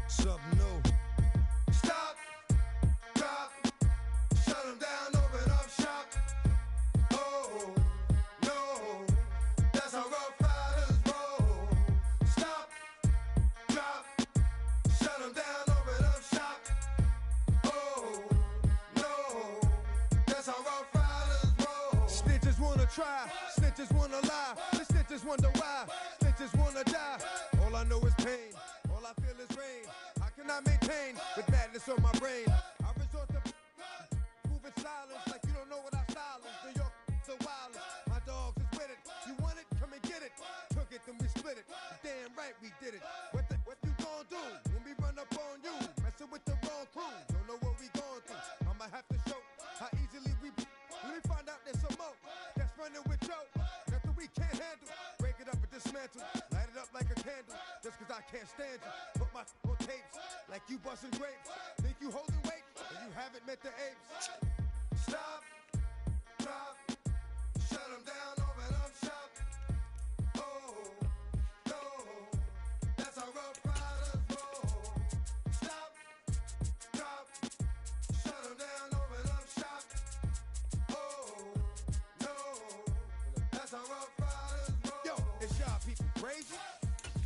Something new. Stop, drop, shut them down, open up shop. Oh, no, that's how rough riders roll. Stop, drop, shut them down, open up shop. Oh, no, that's how rough riders roll. Snitches wanna try, snitches wanna lie, the snitches wonder why, snitches wanna die. All I know is pain, all I feel is rain. How can I maintain with madness on my brain? I resort to moving silence like you don't know what our style is. New York, so wild. My dogs is with it. You want it? Come and get it. Took it, then we split it. Damn right we did it. What you gon' do when we run up on you? Messing with the wrong crew. Don't know what we going through. I'ma have to show how easily we. When we find out there's some more that's running with Joe. Nothing we can't handle. Break it up and dismantle. Light it up like a candle. Just cause I can't stand you. Put my on tapes like you busting grapes. Think you holding weight and you haven't met the apes. Stop, drop, shut them down, open up shop. Oh, no, that's how rough riders roll. Stop, drop, shut them down, open up shop. Oh, no, that's how rough riders roll. Yo, it's y'all people crazy?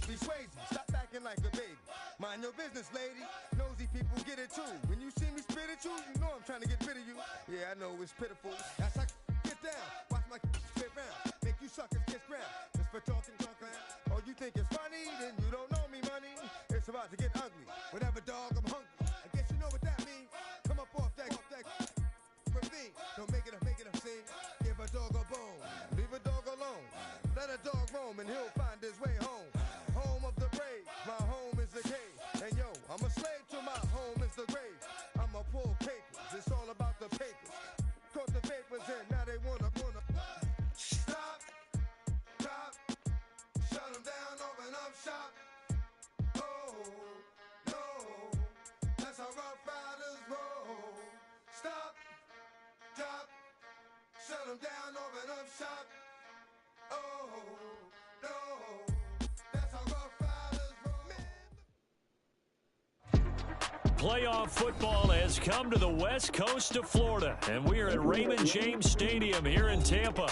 Be crazy, stop acting like a baby. Mind your business, lady. Nosy people get it too. When you see me spit at you, you know I'm trying to get rid of you. Yeah, I know it's pitiful. That's how get down. Watch my spit round. Make you suckers kiss ground. Just for talking. Oh, you think it's funny? Then you don't know me, money. It's about to get ugly. Whatever, dog, I'm hungry. I guess you know what that means. Come up off that ravine. Don't make it a scene. Give a dog a bone. Leave a dog alone. Let a dog roam and he'll find his way home. Home of the brave. My home is the cave. And yo, I'm a slave to my home is the grave. I'm a pull papers. It's all about the papers. Caught the vapors in. Now they wanna. Stop. Drop. Shut them down. Open up shop. Oh, no. That's how rough riders roll. Stop. Drop. Shut them down. Open up shop. Oh, no. That's how rough riders roll. Playoff football has come to the west coast of Florida, and we are at Raymond James Stadium here in Tampa.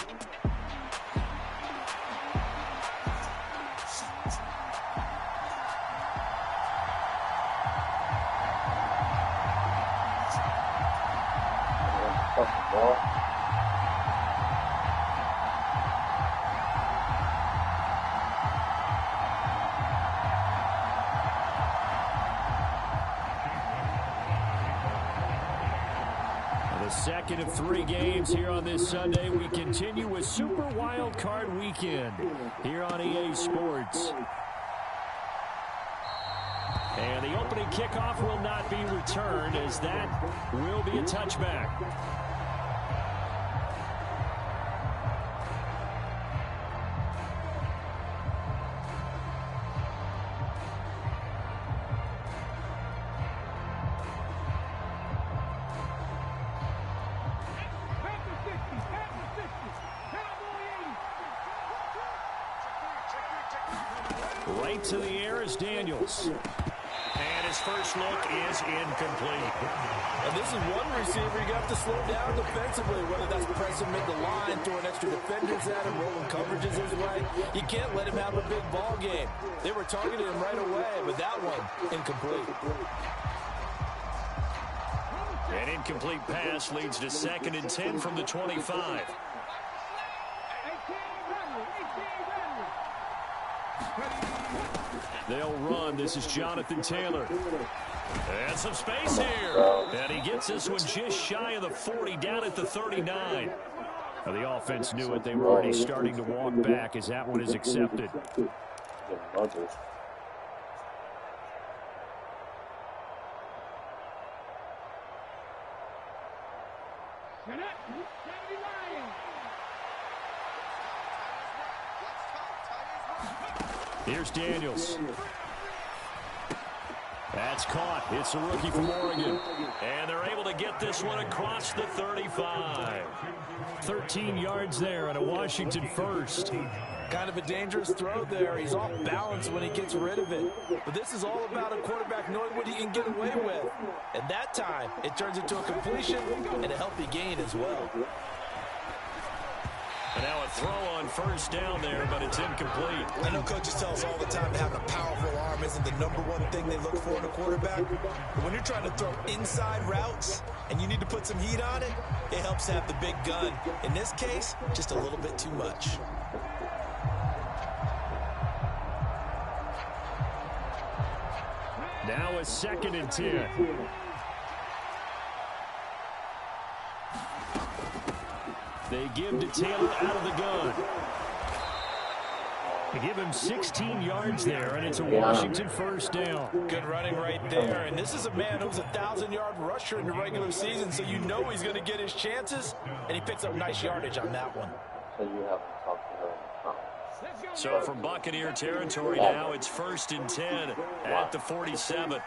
Second of 3 games here on this Sunday. We continue with Super Wildcard Weekend here on EA Sports. And the opening kickoff will not be returned, as that will be a touchback. Right to the air is Daniels. And his first look is incomplete. And this is one receiver you got to slow down defensively, whether that's pressing mid the line, throwing extra defenders at him, rolling coverages his way. You can't let him have a big ball game. They were targeting him right away, but that one, incomplete. An incomplete pass leads to 2nd and 10 from the 25. They'll run. This is Jonathan Taylor. And some space here. And he gets this one just shy of the 40, down at the 39. Now, the offense knew it. They were already starting to walk back as that one is accepted. Here's Daniels. That's caught. It's a rookie from Oregon. And they're able to get this one across the 35. 13 yards there and a Washington first. Kind of a dangerous throw there. He's off balance when he gets rid of it. But this is all about a quarterback knowing what he can get away with. And that time, it turns into a completion and a healthy gain as well. And now a throw on first down there, but it's incomplete. I know coaches tell us all the time that having a powerful arm isn't the #1 thing they look for in a quarterback. But when you're trying to throw inside routes and you need to put some heat on it, it helps to have the big gun. In this case, just a little bit too much. Now a 2nd and 10. They give to Taylor out of the gun. They give him 16 yards there, and it's a Washington first down. Good running right there. And this is a man who's a 1,000-yard rusher in the regular season, so you know he's going to get his chances, and he picks up nice yardage on that one. So you have to talk to her. So from Buccaneer territory now, it's 1st and 10 at the 47.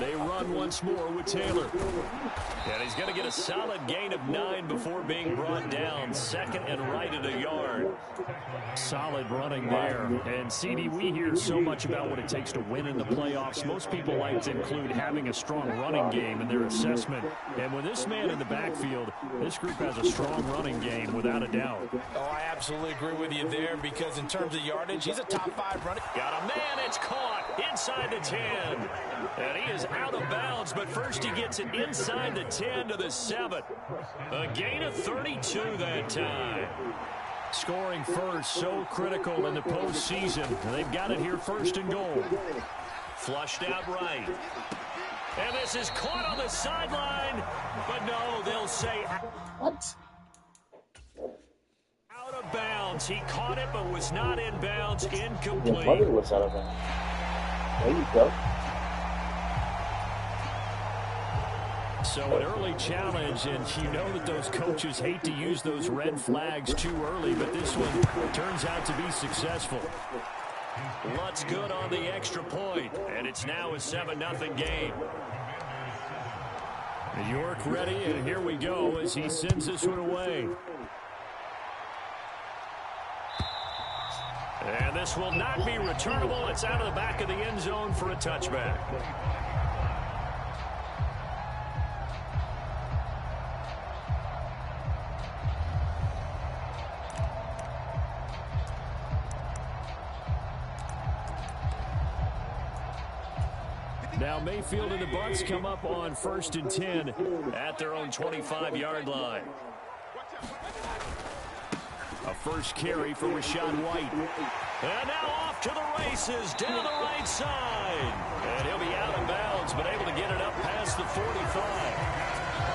They run once more with Taylor. And he's going to get a solid gain of 9 before being brought down. 2nd and right at a yard. Solid running there. And, CD, we hear so much about what it takes to win in the playoffs. Most people like to include having a strong running game in their assessment. And with this man in the backfield, this group has a strong running game without a doubt. Oh, I absolutely agree with you there because in terms of yardage, he's a top 5 running. Got a man, it's caught inside the 10. And he is out of bounds, but first he gets it inside the 10 to the 7. A gain of 32 that time. Scoring first, so critical in the postseason. They've got it here 1st and goal. Flushed out right. And this is caught on the sideline, but no, they'll say What? out of bounds. He caught it, but was not in bounds. Your Incomplete. mother was out of bounds. There you go. So an early challenge, and you know that those coaches hate to use those red flags too early, but this one turns out to be successful. Lutz good on the extra point, and it's now a 7-0 game. York ready, and here we go as he sends this one away. And this will not be returnable. It's out of the back of the end zone for a touchback. Now Mayfield and the Bucks come up on 1st and 10 at their own 25-yard line. A first carry for Rachaad White. And now off to the races down the right side. And he'll be out of bounds, but able to get it up past the 45.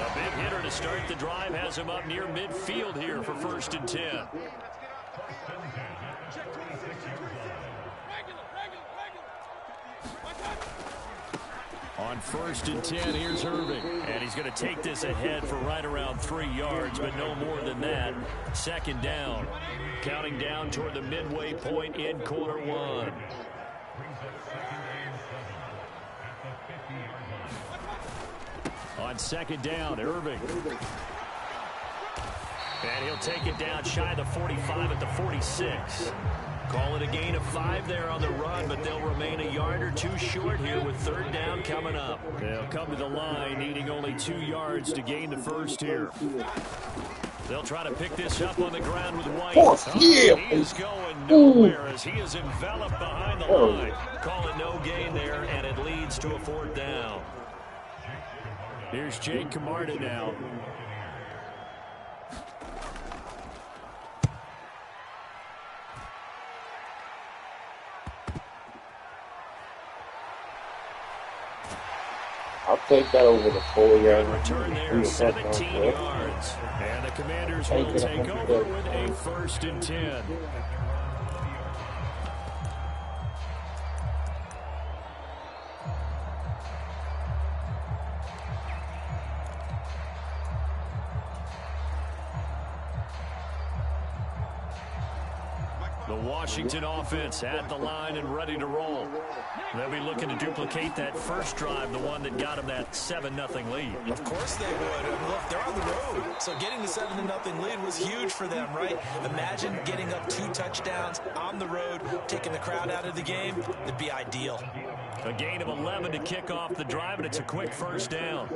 A big hitter to start the drive has him up near midfield here for 1st and 10. On 1st and 10, here's Irving. And he's going to take this ahead for right around 3 yards, but no more than that. 2nd down. Counting down toward the midway point in quarter 1. On 2nd down, Irving. And he'll take it down shy of the 45 at the 46. Call it a gain of 5 there on the run, but they'll remain a yard or 2 short here with 3rd down coming up. They'll come to the line needing only 2 yards to gain the first here. They'll try to pick this up on the ground with White. He is going nowhere as he is enveloped behind the line. Call it no gain there, and it leads to a 4th down. Here's Jake Camarda now. I'll take that over the 4-yard. Return there, 17 yards. And the Commanders will take over with a 1st and 10. The Washington offense at the line and ready to roll. They'll be looking to duplicate that first drive, the one that got them that 7-0 lead. Of course they would. Look, they're on the road, so getting the 7-0 lead was huge for them, right? Imagine getting up 2 touchdowns on the road, taking the crowd out of the game. It'd be ideal. A gain of 11 to kick off the drive, and it's a quick first down.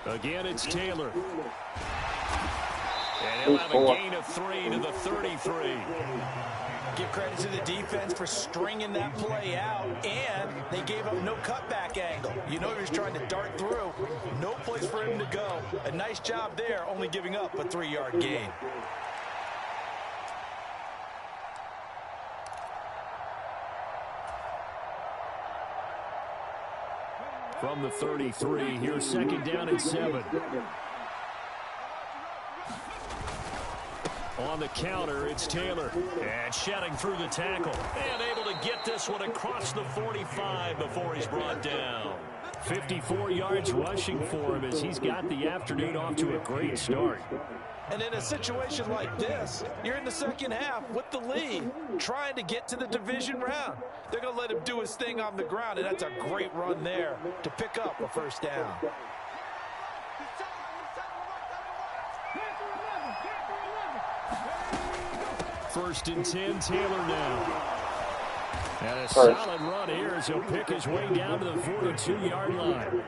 Again, it's Taylor. And he'll have a gain of 3 to the 33. Give credit to the defense for stringing that play out, and they gave up no cutback angle. You know he was trying to dart through. No place for him to go. A nice job there, only giving up a 3-yard gain. From the 33, here's second down and 7. On the counter, it's Taylor. And shedding through the tackle. And able to get this one across the 45 before he's brought down. 54 yards rushing for him as he's got the afternoon off to a great start. And in a situation like this, you're in the second half with the lead, trying to get to the division round. They're going to let him do his thing on the ground, and that's a great run there to pick up a first down. First and 10, Taylor now. And a solid run here as he'll pick his way down to the 42-yard line.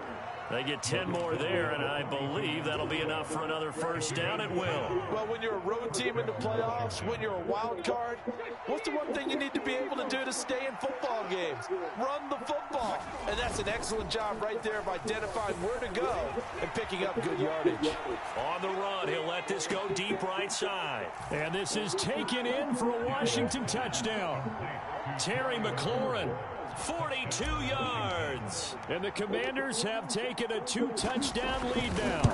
They get 10 more there, and I believe that'll be enough for another first down. It will. Well, when you're a road team in the playoffs, when you're a wild card, what's the one thing you need to be able to do to stay in football games? Run the football. And that's an excellent job right there of identifying where to go and picking up good yardage. On the run, he'll let this go deep right side. And this is taken in for a Washington touchdown. Terry McLaurin. 42 yards. And the Commanders have taken a 2-touchdown lead now.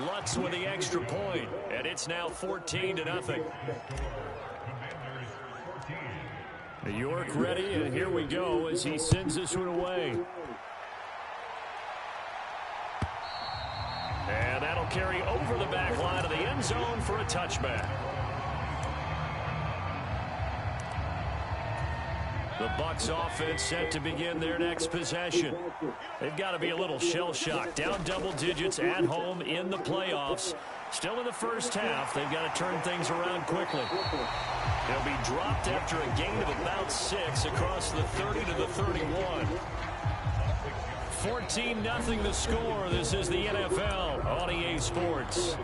Lutz with the extra point, and it's now 14-0. York ready, and here we go as he sends this one away. And that'll carry over the back line of the end zone for a touchback. The Bucks offense set to begin their next possession. They've got to be a little shell-shocked. Down double digits at home in the playoffs. Still in the first half. They've got to turn things around quickly. They'll be dropped after a gain of about 6 across the 30 to the 31. 14-0 the score. This is the NFL on EA Sports.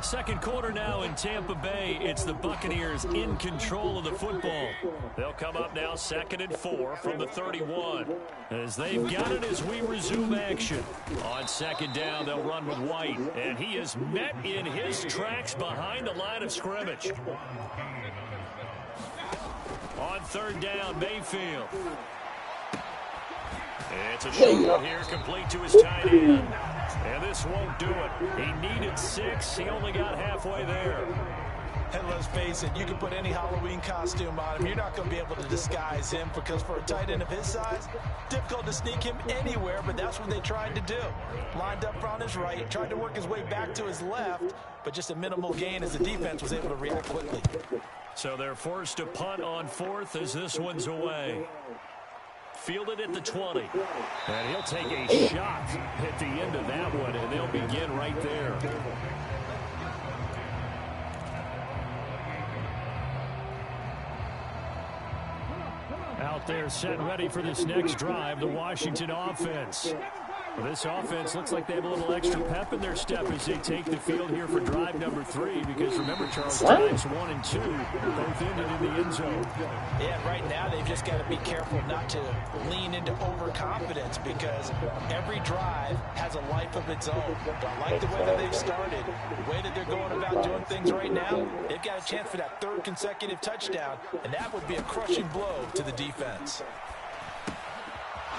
Second quarter now in Tampa Bay. It's the Buccaneers in control of the football. They'll come up now 2nd and 4 from the 31. As they've got it as we resume action. On second down, they'll run with White. And he is met in his tracks behind the line of scrimmage. On third down, Mayfield. It's a short here, complete to his tight end. And this won't do it. He needed 6. He only got halfway there. And let's face it, you can put any Halloween costume on him. You're not going to be able to disguise him because for a tight end of his size, difficult to sneak him anywhere, but that's what they tried to do. Lined up on his right, tried to work his way back to his left, but just a minimal gain as the defense was able to react quickly. So they're forced to punt on 4th as this one's away. Fielded at the 20. And he'll take a shot at the end of that one, and they'll begin right there. Out there set ready for this next drive, the Washington offense. This offense looks like they have a little extra pep in their step as they take the field here for drive number 3. Because remember, Charles, drives 1 and 2 both ended in the end zone. Yeah, right now they've just got to be careful not to lean into overconfidence because every drive has a life of its own. Don't like the way that they've started, the way that they're going about doing things right now. They've got a chance for that 3rd consecutive touchdown, and that would be a crushing blow to the defense.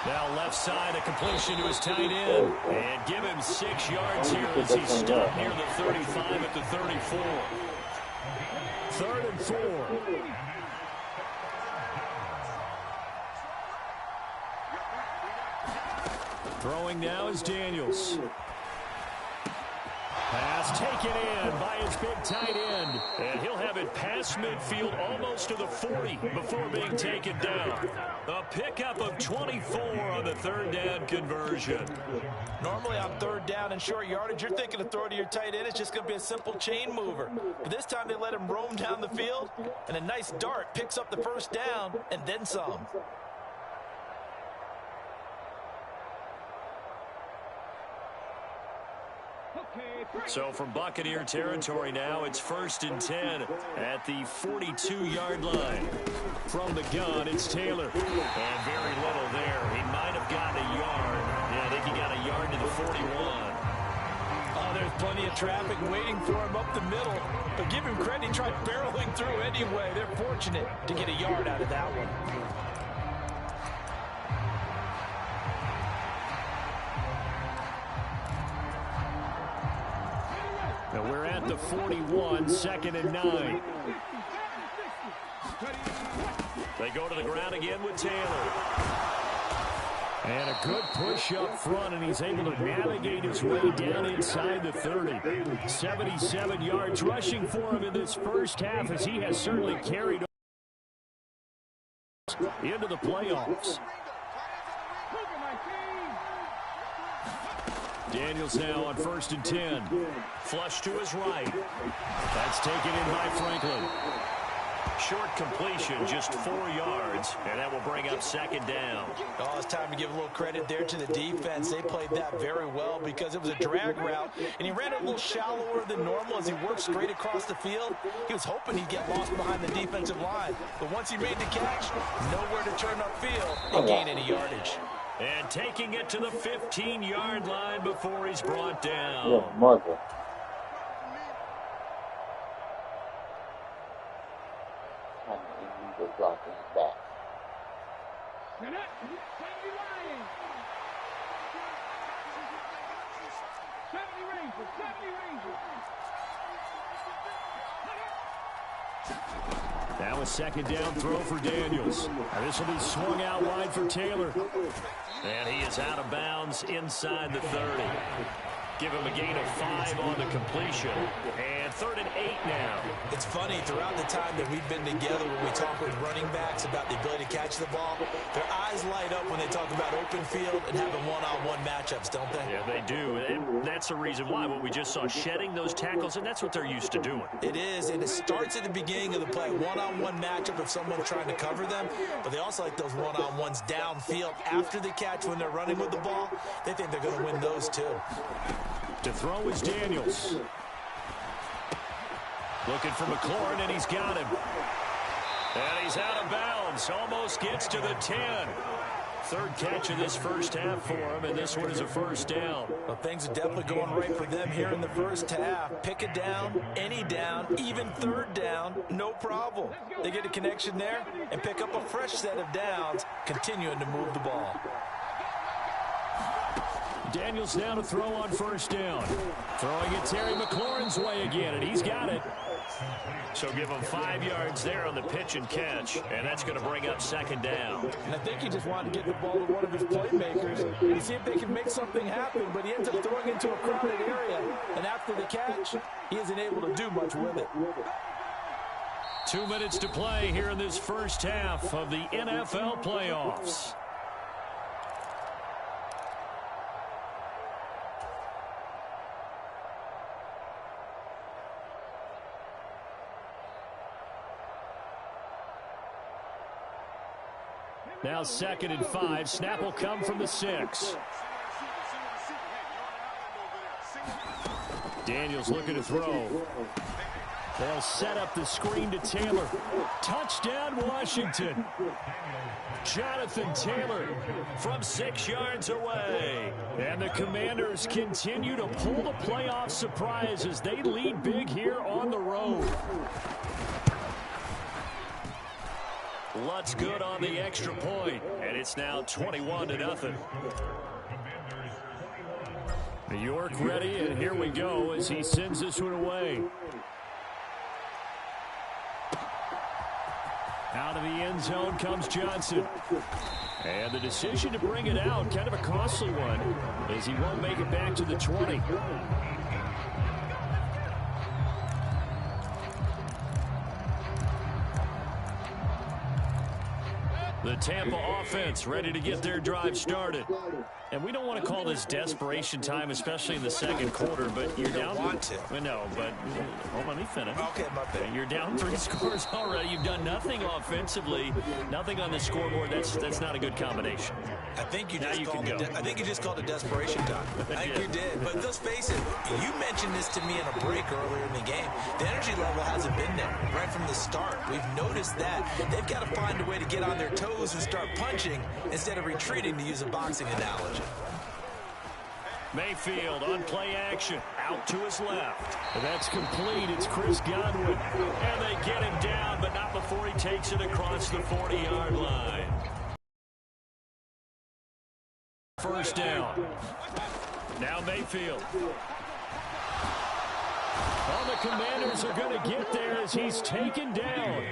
Now left side, a completion to his tight end. And give him 6 yards here as he's stopped near the 35 at the 34. 3rd and 4. Throwing now is Daniels. Pass taken in by his big tight end. And he'll have it past midfield almost to the 40 before being taken down. A pickup of 24 on the 3rd down conversion. Normally on 3rd down and short yardage, you're thinking of throwing to your tight end. It's just going to be a simple chain mover. But this time they let him roam down the field, and a nice dart picks up the 1st down and then some. So from Buccaneer territory now, it's 1st and 10 at the 42-yard line. From the gun, it's Taylor. And very little there. He might have gotten a yard. Yeah, I think he got a yard to the 41. Oh, there's plenty of traffic waiting for him up the middle. But give him credit, he tried barreling through anyway. They're fortunate to get a yard out of that one. Now we're at the 41, 2nd and 9. They go to the ground again with Taylor. And a good push up front, and he's able to navigate his way down inside the 30. 77 yards rushing for him in this first half, as he has certainly carried into the playoffs. Daniels now on 1st and 10. Flush to his right. That's taken in by Franklin. Short completion, just 4 yards, and that will bring up 2nd down. Oh, it's time to give a little credit there to the defense. They played that very well because it was a drag route, and he ran it a little shallower than normal as he worked straight across the field. He was hoping he'd get lost behind the defensive line, but once he made the catch, nowhere to turn upfield and gain any yardage. And taking it to the 15-yard line before he's brought down. Yeah, Marvel. Back. Now a 2nd down throw for Daniels. Now this will be swung out wide for Taylor. And he is out of bounds inside the 30. Give him a gain of 5 on the completion. And 3rd and 8 now. It's funny, throughout the time that we've been together when we talk with running backs about the ability to catch the ball, their eyes light up when they talk about open field and having one-on-one matchups, don't they? Yeah, they do. And that's the reason why. What we just saw, shedding those tackles, and that's what they're used to doing. It is, and it starts at the beginning of the play. One-on-one matchup if someone's trying to cover them, but they also like those one-on-ones downfield after the catch when they're running with the ball. They think they're going to win those too. To throw is Daniels. Looking for McLaurin, and he's got him. And he's out of bounds. Almost gets to the 10. 3rd catch of this first half for him, and this one is a 1st down. Well, things are definitely going right for them here in the first half. Pick a down, any down, even 3rd down, no problem. They get a connection there and pick up a fresh set of downs, continuing to move the ball. Daniels now to throw on 1st down. Throwing it Terry McLaurin's way again, and he's got it. So give him 5 yards there on the pitch and catch, and that's going to bring up 2nd down. And I think he just wanted to get the ball to one of his playmakers and see if they can make something happen, but he ends up throwing into a crowded area, and after the catch, he isn't able to do much with it. 2 minutes to play here in this first half of the NFL playoffs. Now 2nd and 5. Snap will come from the 6. Daniels looking to throw. They'll set up the screen to Taylor. Touchdown, Washington. Jonathan Taylor from 6 yards away. And the Commanders continue to pull the playoff surprise as they lead big here on the road. Lutz good on the extra point, and it's now 21-0. New York ready, and here we go as he sends this one away. Out of the end zone comes Johnson. And the decision to bring it out, kind of a costly one, as he won't make it back to the 20. The Tampa offense ready to get their drive started. And we don't want to call this desperation time, especially in the second quarter, but you're down. Want to. No, but hold on, let me finish. Okay, my bad. You're down 3 scores already. You've done nothing offensively, nothing on the scoreboard. That's not a good combination. I think you Now just you called can it. go. I think you just called it desperation time. I think you did. But let's face it. You mentioned this to me in a break earlier in the game. The energy level hasn't been there right from the start. We've noticed that they've got to find a way to get on their toes and start punching instead of retreating, to use a boxing analogy. Mayfield on play action, out to his left. That's complete. It's Chris Godwin. And they get him down, but not before he takes it across the 40-yard line. First down. Now Mayfield. Well, the Commanders are going to get there as he's taken down.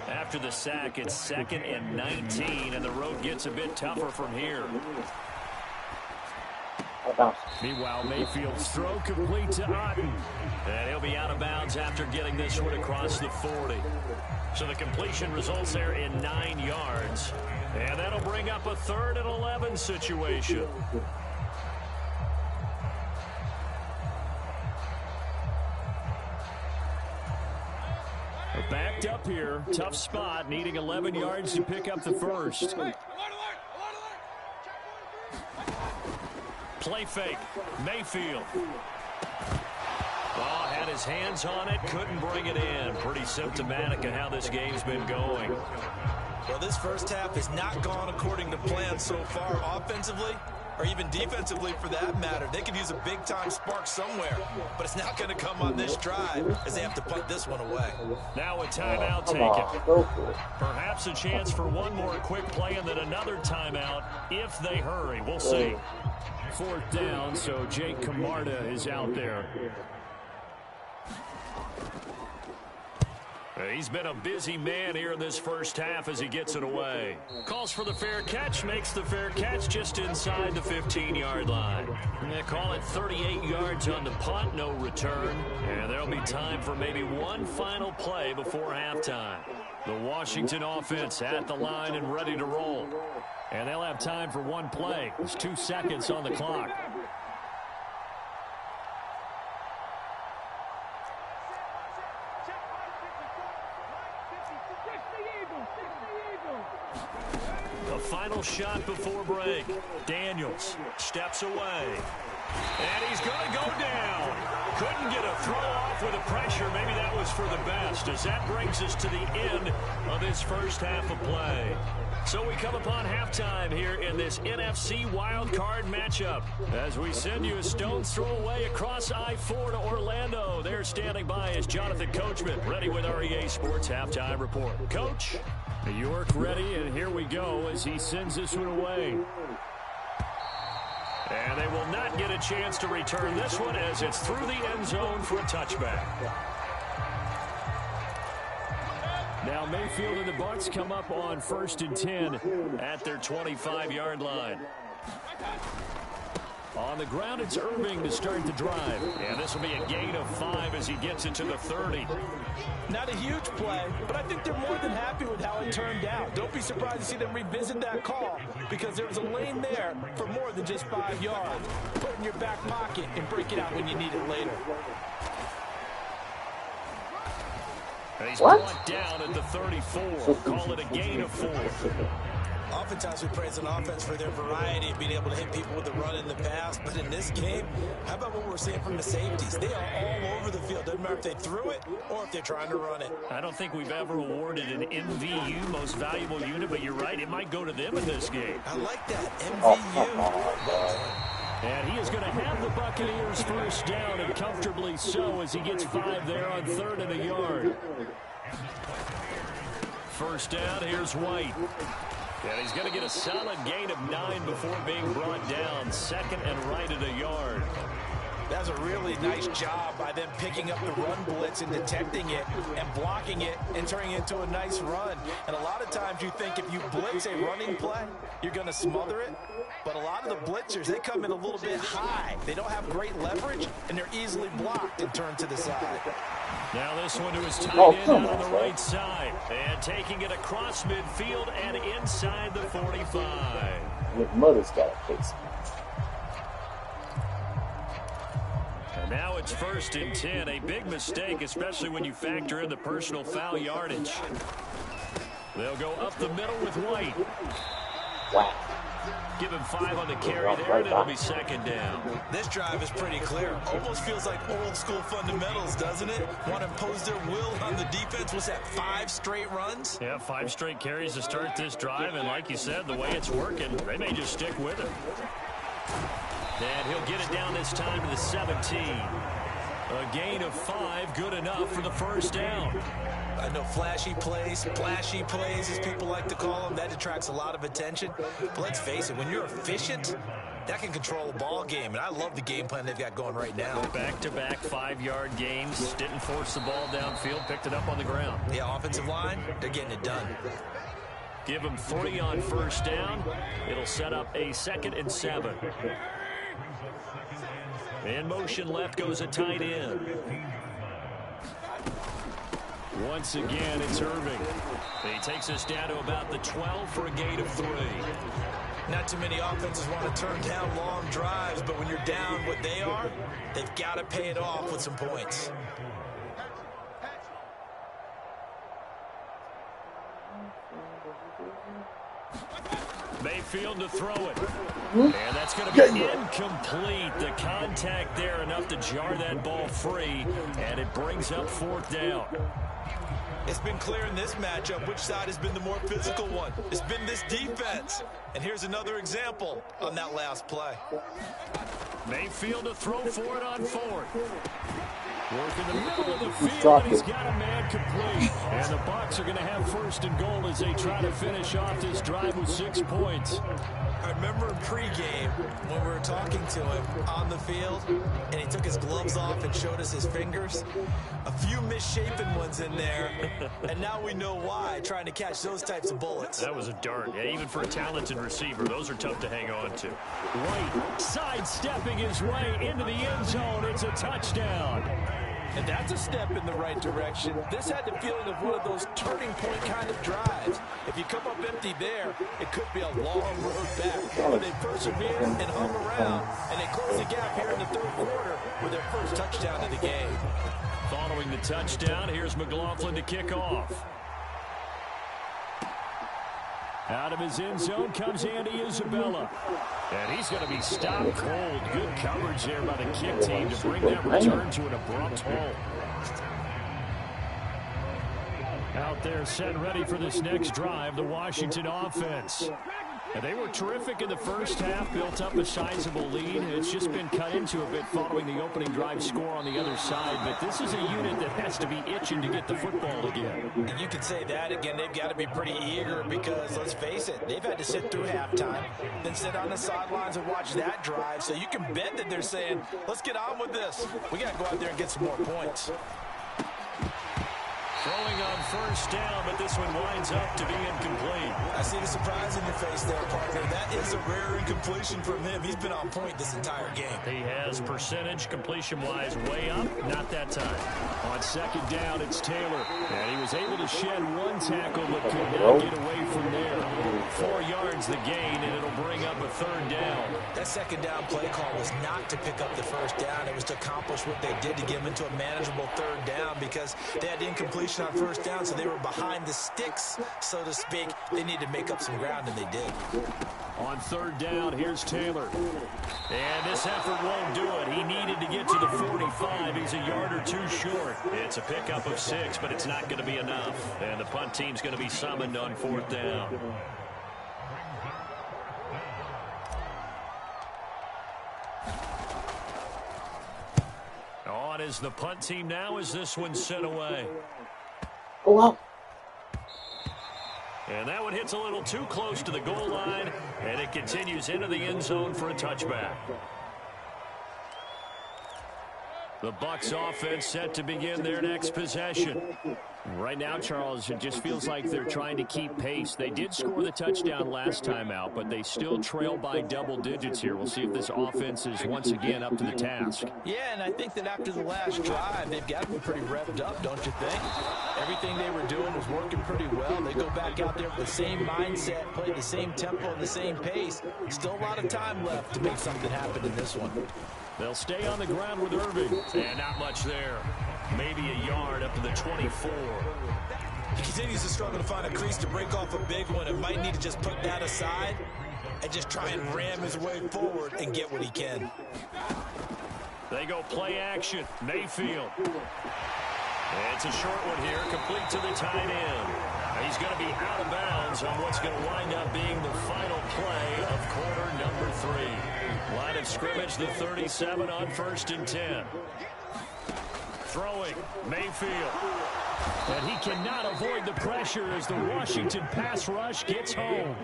After the sack, it's 2nd and 19, and the road gets a bit tougher from here. Meanwhile, Mayfield's throw complete to Otten. And he'll be out of bounds after getting this one across the 40. So the completion results there in 9 yards. And that'll bring up a 3rd and 11 situation. Backed up here. Tough spot, needing 11 yards to pick up the first. Play fake. Mayfield. Oh, had his hands on it. Couldn't bring it in. Pretty symptomatic of how this game's been going. Well, this first half has not gone according to plan so far offensively, or even defensively for that matter. They could use a big-time spark somewhere, but it's not going to come on this drive as they have to punt this one away. Now a timeout taken. Perhaps a chance for one more quick play and then another timeout if they hurry. We'll see. 4th down, so Jake Camarda is out there. He's been a busy man here in this first half as he gets it away. Calls for the fair catch, makes the fair catch just inside the 15-yard line. They call it 38 yards on the punt, no return. And there'll be time for maybe one final play before halftime. The Washington offense at the line and ready to roll. And they'll have time for one play. There's 2 seconds on the clock. The final shot before break. Daniels steps away. And he's going to go down. Couldn't get a throw off with the pressure. Maybe that was for the best, as that brings us to the end of this first half of play. So we come upon halftime here in this NFC Wildcard matchup as we send you a stone's throw away across I-4 to Orlando. There standing by is Jonathan Coachman, ready with our EA Sports Halftime Report. Coach, York ready, and here we go as he sends this one away. And they will not get a chance to return this one as it's through the end zone for a touchback. Now Mayfield and the Bucks come up on 1st and 10 at their 25-yard line. On the ground, it's Irving to start the drive. And this will be a gain of 5 as he gets it to the 30. Not a huge play, but I think they're more than happy with how it turned out. Don't be surprised to see them revisit that call because there was a lane there for more than just 5 yards. Put it in your back pocket and break it out when you need it later. He's brought down at the 34. Call it a gain of 4. Oftentimes we praise an offense for their variety of being able to hit people with the run in the pass, but in this game, how about what we're seeing from the safeties? They are all over the field. Doesn't matter if they threw it or if they're trying to run it. I don't think we've ever awarded an MVU, most valuable unit, but you're right, it might go to them in this game. I like that, MVU. And he is going to have the Buccaneers first down, and comfortably so as he gets 5 there on 3rd and a yard. First down, here's White. And he's going to get a solid gain of 9 before being brought down. 2nd and right at a yard. That's a really nice job by them picking up the run blitz and detecting it and blocking it and turning it into a nice run. And a lot of times you think if you blitz a running play, you're going to smother it. But a lot of the blitzers, they come in a little bit high. They don't have great leverage, and they're easily blocked and turned to the side. Now this one to his tight end out on the right side. And taking it across midfield and inside the 45. Your mother's got a face. And now it's 1st and 10. A big mistake, especially when you factor in the personal foul yardage. They'll go up the middle with White. Wow. Give him 5 on the carry there, and it'll be 2nd down. This drive is pretty clear. Almost feels like old school fundamentals, doesn't it? Want to impose their will on the defense. What's that, 5 straight runs? Yeah, 5 straight carries to start this drive, and like you said, the way it's working, they may just stick with it. And he'll get it down this time to the 17. A gain of 5, good enough for the 1st down. I know flashy plays, as people like to call them, that detracts a lot of attention. But let's face it, when you're efficient, that can control a ball game. And I love the game plan they've got going right now. Back-to-back 5-yard games. Didn't force the ball downfield, picked it up on the ground. Yeah, offensive line, they're getting it done. Give him 3 on 1st down. It'll set up a 2nd and 7. In motion left goes a tight end. Once again, it's Irving. He takes us down to about the 12 for a gain of 3. Not too many offenses want to turn down long drives, but when you're down what they are, they've got to pay it off with some points. Mayfield to throw it. And that's going to be incomplete. The contact there enough to jar that ball free, and it brings up 4th down. It's been clear in this matchup which side has been the more physical one. It's been this defense. And here's another example on that last play. Mayfield to throw for it on 4th. Work in the middle of the field, and he's got a man complete. And the Bucks are going to have 1st and goal as they try to finish off this drive with 6 points. I remember in pregame when we were talking to him on the field, and he took his gloves off and showed us his fingers. A few misshapen ones in there, and now we know why, trying to catch those types of bullets. That was a dart. Yeah, even for a talented receiver, those are tough to hang on to. White sidestepping his way into the end zone. It's a touchdown. And that's a step in the right direction. This had the feeling of one of those turning point kind of drives. If you come up empty there, it could be a long road back. But they persevered and hung around, and they closed the gap here in the 3rd quarter with their first touchdown of the game. Following the touchdown, here's McLaughlin to kick off. Out of his end zone comes Andy Isabella. And he's going to be stopped cold. Good coverage there by the kick team to bring that return to an abrupt halt. Out there set ready for this next drive, the Washington offense. And they were terrific in the first half, built up a sizable lead. It's just been cut into a bit following the opening drive score on the other side. But this is a unit that has to be itching to get the football again. And you could say that again. They've got to be pretty eager because, let's face it, they've had to sit through halftime, then sit on the sidelines and watch that drive. So you can bet that they're saying, let's get on with this. We got to go out there and get some more points. Throwing on 1st down, but this one winds up to be incomplete. I see the surprise in your face there, partner. That is a rare incompletion from him. He's been on point this entire game. He has percentage completion-wise way up. Not that time. On 2nd down, it's Taylor. And he was able to shed 1 tackle, but could not get away from there. 4 yards the gain, and it'll bring up a 3rd down. That 2nd down play call was not to pick up the 1st down. It was to accomplish what they did to get him into a manageable 3rd down because they had incompletion on 1st down, so they were behind the sticks, so to speak. They needed to make up some ground, and they did. On 3rd down, here's Taylor. And this effort won't do it. He needed to get to the 45. He's a yard or 2 short. It's a pickup of 6, but it's not going to be enough. And the punt team's going to be summoned on 4th down. On is the punt team now as this one's sent away. Go out. And that one hits a little too close to the goal line, and it continues into the end zone for a touchback. The Bucks offense set to begin their next possession. Right now, Charles, it just feels like they're trying to keep pace. They did score the touchdown last time out, but they still trail by double digits here. We'll see if this offense is once again up to the task. Yeah, and I think that after the last drive, they've got to be pretty revved up, don't you think? Everything they were doing was working pretty well. They go back out there with the same mindset, play the same tempo and the same pace. Still a lot of time left to make something happen in this one. They'll stay on the ground with Irving. And not much there. Maybe a yard up to the 24. He continues to struggle to find a crease to break off a big one. It might need to just put that aside and just try and ram his way forward and get what he can. They go play action. Mayfield. It's a short one here, complete to the tight end. He's going to be out of bounds on what's going to wind up being the final play of quarter number 3. Line of scrimmage, the 37 on 1st and 10. Throwing, Mayfield. And he cannot avoid the pressure as the Washington pass rush gets home.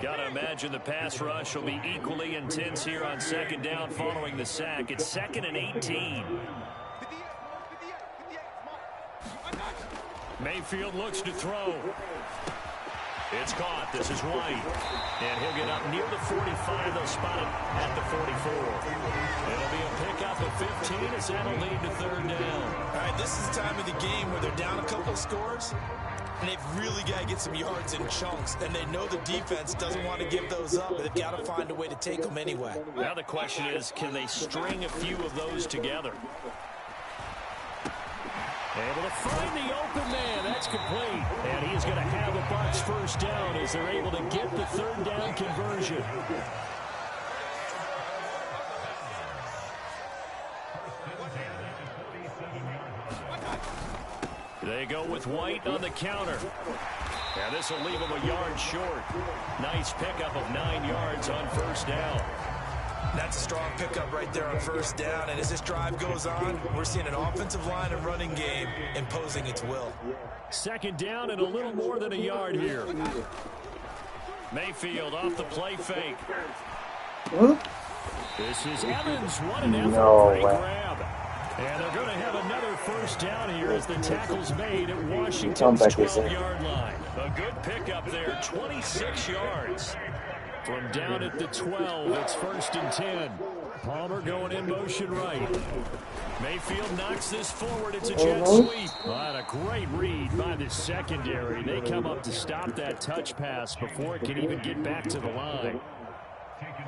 Got to imagine the pass rush will be equally intense here on 2nd down following the sack. It's 2nd and 18. Mayfield looks to throw. It's caught. This is White. And he'll get up near the 45. They'll spot it at the 44. It'll be a pickup of 15 as that'll lead to 3rd down. All right, this is the time of the game where they're down a couple of scores, and they've really got to get some yards in chunks, and they know the defense doesn't want to give those up, but they've got to find a way to take them anyway. Now the question is, can they string a few of those together? Able to find the open man. That's complete. And he's going to have a Bucks 1st down as they're able to get the 3rd down conversion. They go with White on the counter. And this will leave him a yard short. Nice pickup of 9 yards on 1st down. That's a strong pickup right there on 1st down. And as this drive goes on, we're seeing an offensive line and running game imposing its will. 2nd down and a little more than a yard here. Mayfield off the play fake. This is Evans. What an effort. Great grab. And they're going to have another 1st down here as the tackle's made at Washington's 12-yard line. A good pickup there, 26 yards. From down at the 12, it's 1st and 10. Palmer going in motion right. Mayfield knocks this forward. It's a jet sweep. What a great read by the secondary. They come up to stop that touch pass before it can even get back to the line.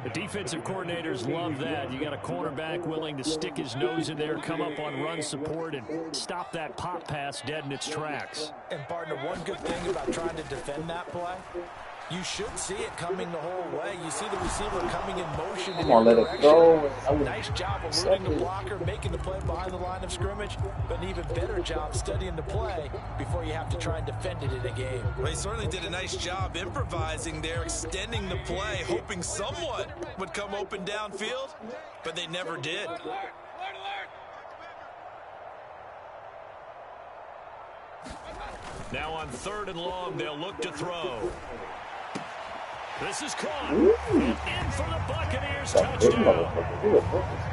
The defensive coordinators love that. You got a cornerback willing to stick his nose in there, come up on run support, and stop that pop pass dead in its tracks. And, partner, one good thing about trying to defend that play, you should see it coming the whole way. You see the receiver coming in motion in your direction. Nice job of eluding the blocker, making the play behind the line of scrimmage, but an even better job studying the play before you have to try and defend it in a game. Well, he certainly did a nice job improvising there, extending the play, hoping someone would come open downfield, but they never did. Now on 3rd and long, they'll look to throw. This is caught. And in for the Buccaneers touchdown.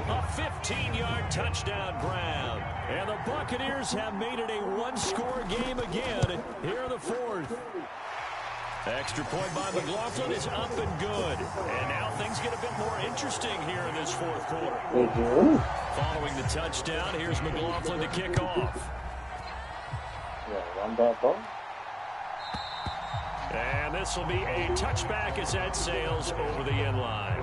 A 15-yard touchdown grab. And the Buccaneers have made it a one-score game again here in the 4th. Extra point by McLaughlin is up and good. And now things get a bit more interesting here in this 4th quarter. Following the touchdown, here's McLaughlin to kick off. Run that ball. And this will be a touchback as that sails over the end line.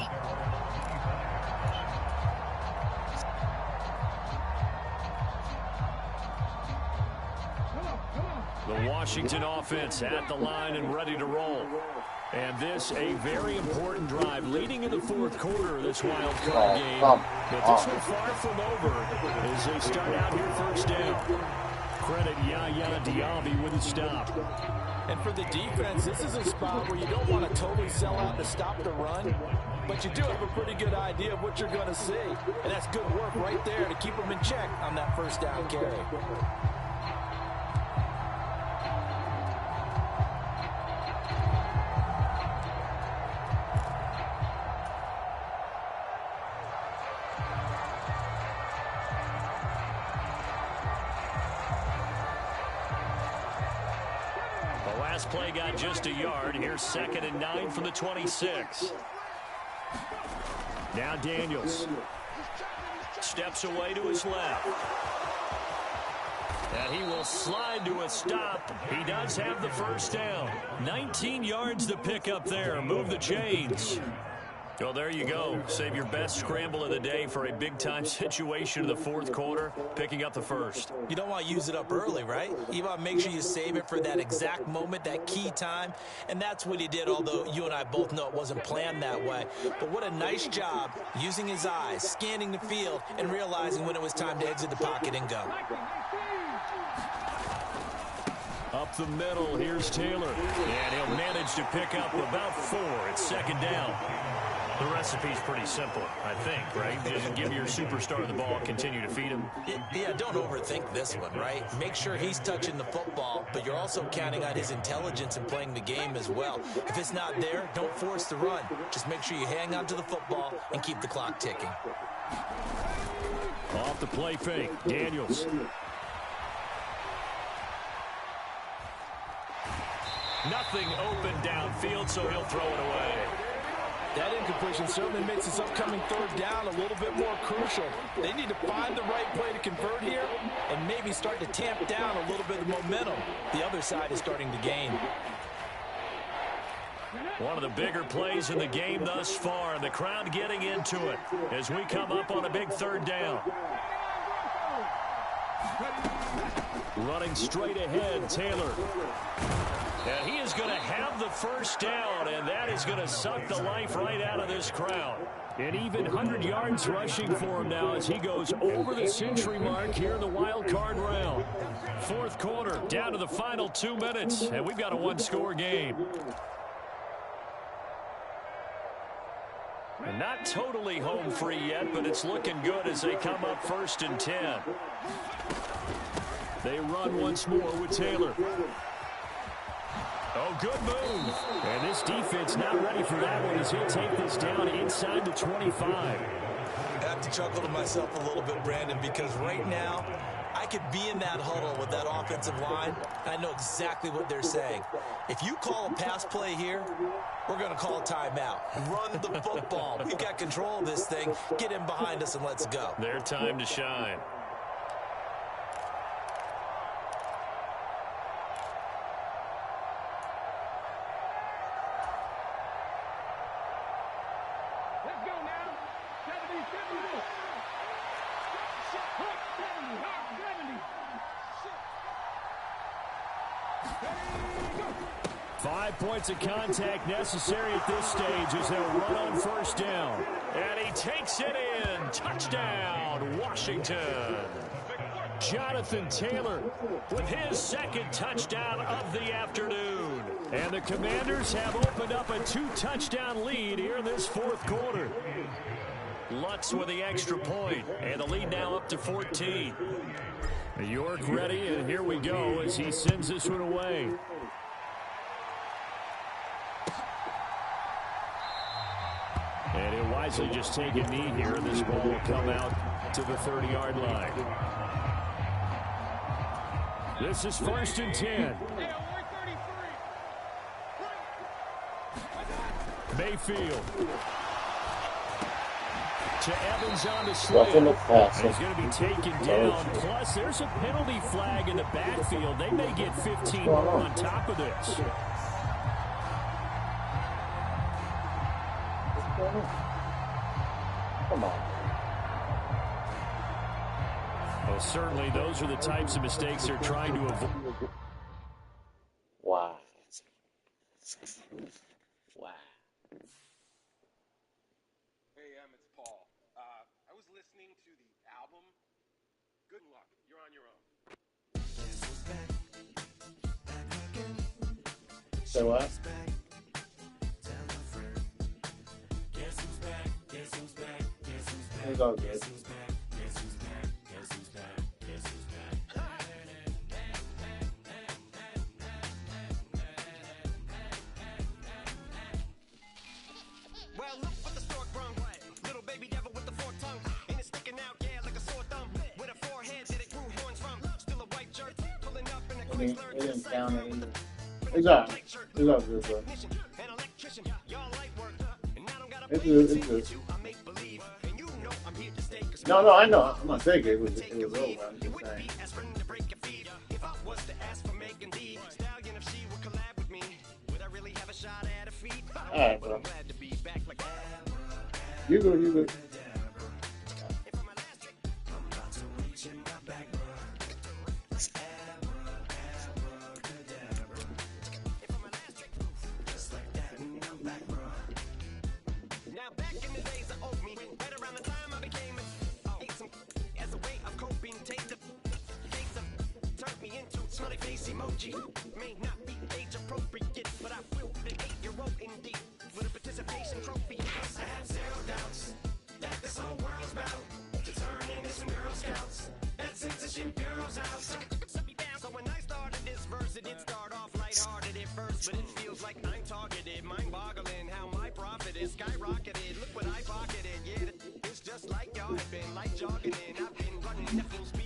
The Washington offense at the line and ready to roll. And this a very important drive leading in the 4th quarter of this wild card game. But this one far from over as they start out here 1st down. Credit Yaya Diaby with a stop. And for the defense, this is a spot where you don't want to totally sell out to stop the run, but you do have a pretty good idea of what you're going to see. And that's good work right there to keep them in check on that 1st down carry. Pass play got just a yard. Here's 2nd and 9 from the 26. Now Daniels steps away to his left. And he will slide to a stop. He does have the first down. 19 yards to pick up there. Move the chains. Well, there you go. Save your best scramble of the day for a big-time situation in the fourth quarter, picking up the first. You don't want to use it up early, right? You want to make sure you save it for that exact moment, that key time. And that's what he did, although you and I both know it wasn't planned that way. But what a nice job using his eyes, scanning the field, and realizing when it was time to exit the pocket and go. Up the middle, here's Taylor. And he'll manage to pick up about 4. It's 2nd down. The recipe's pretty simple, I think, right? Just give your superstar the ball, continue to feed him. Yeah, don't overthink this one, right? Make sure he's touching the football, but you're also counting on his intelligence in playing the game as well. If it's not there, don't force the run. Just make sure you hang on to the football and keep the clock ticking. Off the play fake, Daniels. Nothing open downfield, so he'll throw it away. That incompletion certainly makes this upcoming 3rd down a little bit more crucial. They need to find the right play to convert here and maybe start to tamp down a little bit of momentum. The other side is starting to gain. One of the bigger plays in the game thus far, and the crowd getting into it as we come up on a big 3rd down. Running straight ahead, Taylor. And he is going to have the first down, and that is going to suck the life right out of this crowd. An even 100 yards rushing for him now as he goes over the century mark here in the wild card round. Fourth quarter, down to the final 2 minutes, and we've got a one-score game. And not totally home free yet, but it's looking good as they come up 1st and 10. They run once more with Taylor. Oh, good move. And this defense not ready for that one as he'll take this down inside the 25. I have to chuckle to myself a little bit, Brandon, because right now I could be in that huddle with that offensive line, and I know exactly what they're saying. If you call a pass play here, we're going to call a timeout. Run the football. We've got control of this thing. Get in behind us and let's go. Their time to shine. Let's go now. 70, 5 points of contact necessary at this stage as they'll run on 1st down. And he takes it in. Touchdown, Washington. Jonathan Taylor with his 2nd touchdown of the afternoon. And the Commanders have opened up a 2-touchdown lead here in this fourth quarter. Lutz with the extra point, and the lead now up to 14. York ready, and here we go as he sends this one away. And he'll wisely just take a knee here, and this ball will come out to the 30-yard line. This is 1st and 10. Mayfield. To Evans on the slip. He's going to be taken down. Plus, there's a penalty flag in the backfield. They may get 15 more on top of this. Come on. Well, certainly those are the types of mistakes they're trying to avoid. Wow. Wow. Hey, it's Paul. I was listening to the album. Good luck. You're on your own. So what? It's all good. Well, look what the stork brung. Little baby devil with the forked tongue. And it's sticking out, yeah, like a sore thumb. With a forehead that it grew horns from. Still a white jerk, pulling up in a quick slur to the cipher with the It's all right. It's all good, bro. It's good. It's good. No, I know. I'm not saying it was over. I'm just saying. All right, bro. You good. May not be age appropriate, but I will be 8-year-old indeed with a participation trophy. I have zero doubts that this whole world's about to turn into some Girl Scouts and censorship bureaus out. So when I started this verse, it did start off lighthearted at first, but it feels like I'm targeted, mind-boggling how my profit is skyrocketed. Look what I pocketed, yeah, it's just like y'all have been, like jogging in. I've been running at full speed.